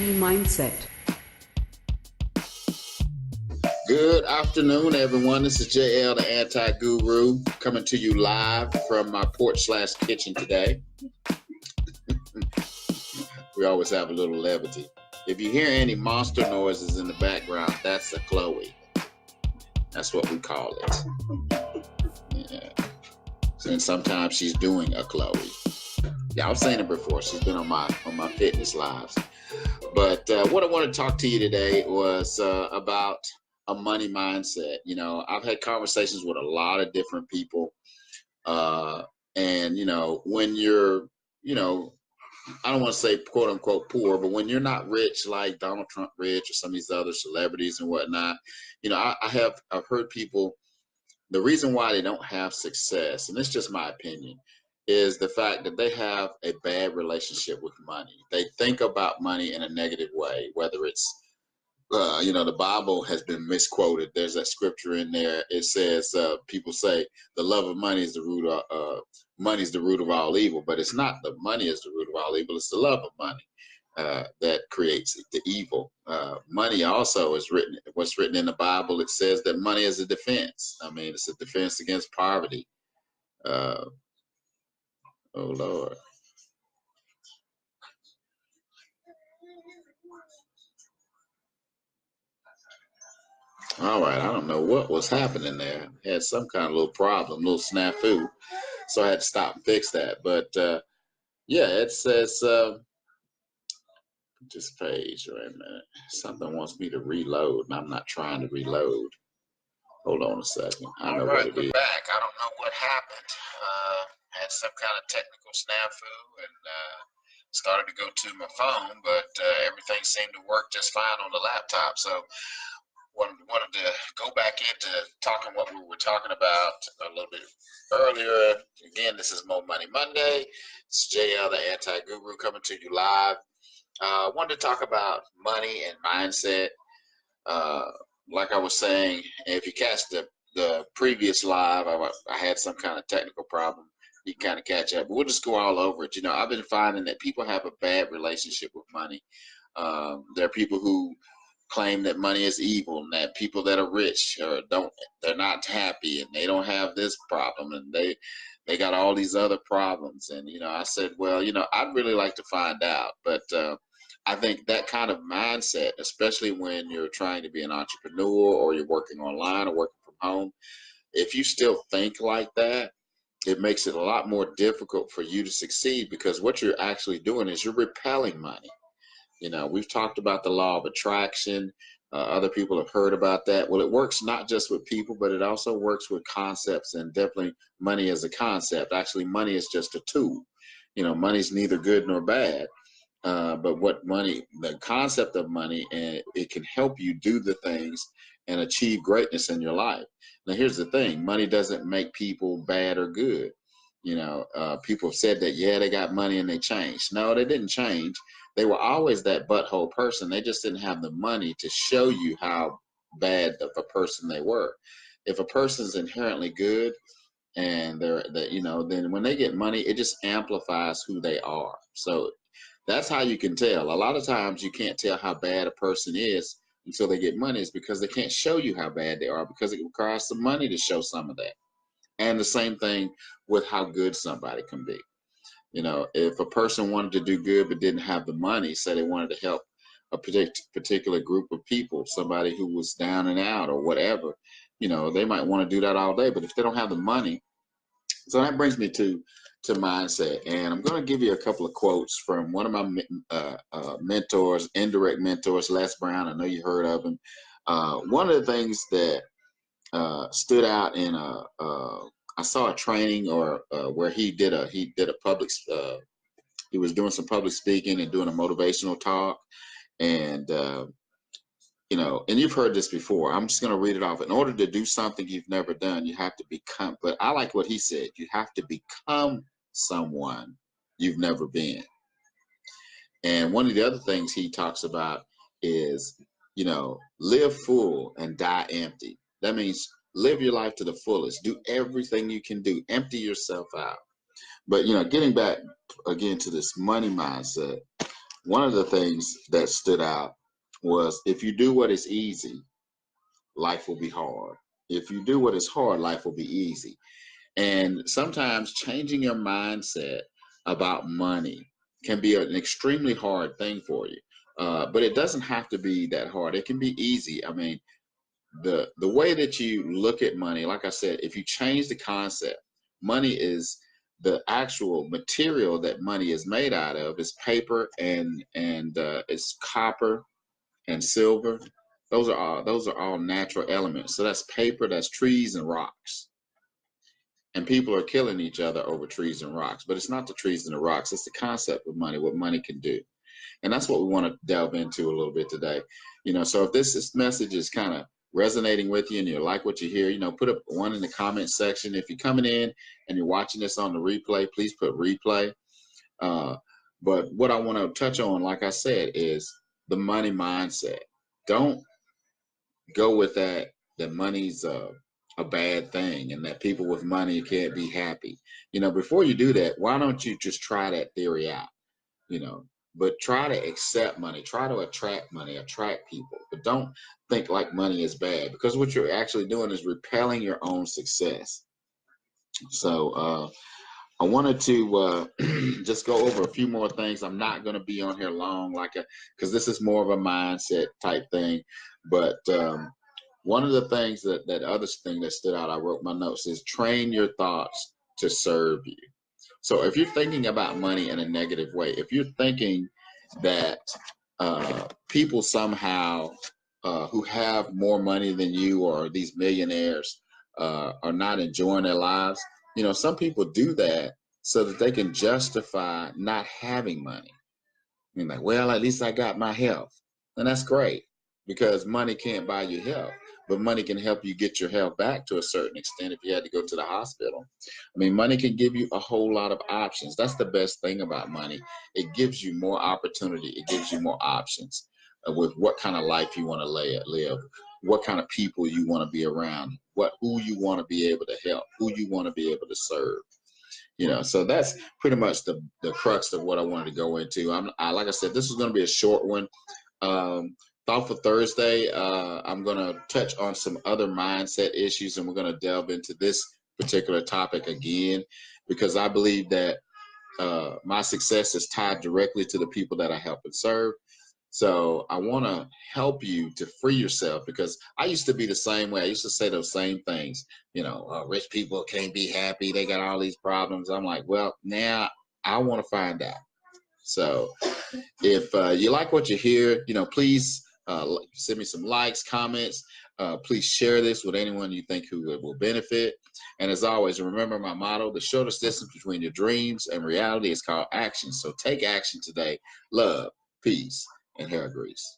money mindset. Good afternoon, everyone. This is JL, the Anti-Guru, coming to you live from my porch/kitchen today. We always have a little levity. If you hear any monster noises in the background, that's a Chloe. That's what we call it. Yeah. And sometimes she's doing a Chloe. Yeah, I've seen her before. She's been on my fitness lives. But what I want to talk to you today was about a money mindset. You know, I've had conversations with a lot of different people. And, you know, when you're, you know, I don't want to say quote unquote poor, but when you're not rich like Donald Trump rich or some of these other celebrities and whatnot, you know, I've heard people, the reason why they don't have success, and it's just my opinion, is the fact that they have a bad relationship with money. They think about money in a negative way, whether it's, you know, the Bible has been misquoted. There's that scripture in there. It says, people say the love of money is the root of, money is the root of all evil, but it's not the money is the root of all evil. It's the love of money that creates the evil. Money also is what's written in the Bible. It says that money is a defense. I mean, it's a defense against poverty. Oh Lord. All right, I don't know what was happening there. Had some kind of little problem, little snafu. So I had to stop and fix that. But yeah, it says this page, wait a minute. Something wants me to reload, and I'm not trying to reload. Hold on a second. I know what it is. Back. I don't know what happened. Had some kind of technical snafu and started to go to my phone, but everything seemed to work just fine on the laptop. So wanted to go back into talking what we were talking about a little bit earlier. Again, this is Mo Money Monday. It's JL, the Anti-Guru, coming to you live. I wanted to talk about money and mindset. Like I was saying, if you catch the previous live, I had some kind of technical problem. You can kind of catch up. But we'll just go all over it. You know, I've been finding that people have a bad relationship with money. There are people who claim that money is evil, and that people that are rich they're not happy, and they don't have this problem, and they got all these other problems. And you know, I said, well, you know, I'd really like to find out. But I think that kind of mindset, especially when you're trying to be an entrepreneur or you're working online or working from home, if you still think like that, it makes it a lot more difficult for you to succeed, because what you're actually doing is you're repelling money. You know, we've talked about the law of attraction. Other people have heard about that. Well, it works not just with people, but it also works with concepts, and definitely money is a concept. Actually, money is just a tool. You know, money's neither good nor bad. But the concept of money, and it can help you do the things and achieve greatness in your life. Now, here's the thing. Money doesn't make people bad or good. You know, people have said that, yeah, they got money and they changed. No, they didn't change. They were always that butthole person. They just didn't have the money to show you how bad of a person they were. If a person's inherently good and you know, then when they get money, it just amplifies who they are. So that's how you can tell. A lot of times you can't tell how bad a person is until they get money. It's because they can't show you how bad they are, because it requires some money to show some of that. And the same thing with how good somebody can be. You know, if a person wanted to do good but didn't have the money, say they wanted to help a particular group of people, somebody who was down and out or whatever, you know, they might want to do that all day. But if they don't have the money, so that brings me to mindset. And I'm going to give you a couple of quotes from one of my mentors, indirect mentors, Les Brown. I know you heard of him. One of the things that stood out in I saw a training or where he did a public he was doing some public speaking and doing a motivational talk, and you know, and you've heard this before. I'm just going to read it off. In order to do something you've never done, you have to become. But I like what he said. You have to become someone you've never been. And one of the other things he talks about is, you know, live full and die empty. That means live your life to the fullest. Do everything you can do. Empty yourself out. But, you know, getting back again to this money mindset, one of the things that stood out was, if you do what is easy, life will be hard. If you do what is hard, life will be easy. And sometimes changing your mindset about money can be an extremely hard thing for you. But it doesn't have to be that hard. It can be easy. I mean, the way that you look at money, like I said, if you change the concept, money is the actual material that money is made out of is paper and it's copper and silver. Those are all natural elements. So that's paper, that's trees and rocks. And people are killing each other over trees and rocks, but it's not the trees and the rocks. It's the concept of money, what money can do. And that's what we want to delve into a little bit today. So if this message is kind of resonating with you and you like what you hear, put up one in the comment section. If you're coming in and you're watching this on the replay, please put replay. But what I want to touch on, like I said, is the money mindset. Don't go with that money's a bad thing and that people with money can't be happy. Before you do that, why don't you just try that theory out? But try to accept money, try to attract money, attract people, but don't think like money is bad, because what you're actually doing is repelling your own success. So I wanted to just go over a few more things. I'm not going to be on here long, because this is more of a mindset type thing. But one of the things other thing that stood out, I wrote my notes, is train your thoughts to serve you. So if you're thinking about money in a negative way, if you're thinking that people somehow who have more money than you, or these millionaires, are not enjoying their lives, some people do that so that they can justify not having money. Like, well, at least I got my health. And that's great, because money can't buy you health. But money can help you get your health back to a certain extent if you had to go to the hospital. I mean, money can give you a whole lot of options. That's the best thing about money. It gives you more opportunity. It gives you more options with what kind of life you want to live, what kind of people you want to be around, who you want to be able to help, who you want to be able to serve. So that's pretty much the crux of what I wanted to go into. Like I said, this is going to be a short one. Thoughtful Thursday, I'm going to touch on some other mindset issues, and we're going to delve into this particular topic again, because I believe that my success is tied directly to the people that I help and serve. So I want to help you to free yourself, because I used to be the same way. I used to say those same things. Rich people can't be happy. They got all these problems. I'm like, well, now I want to find out. So if you like what you hear, please send me some likes, comments. Please share this with anyone you think who will benefit. And as always, remember my motto: the shortest distance between your dreams and reality is called action. So take action today. Love, peace, and hair grease.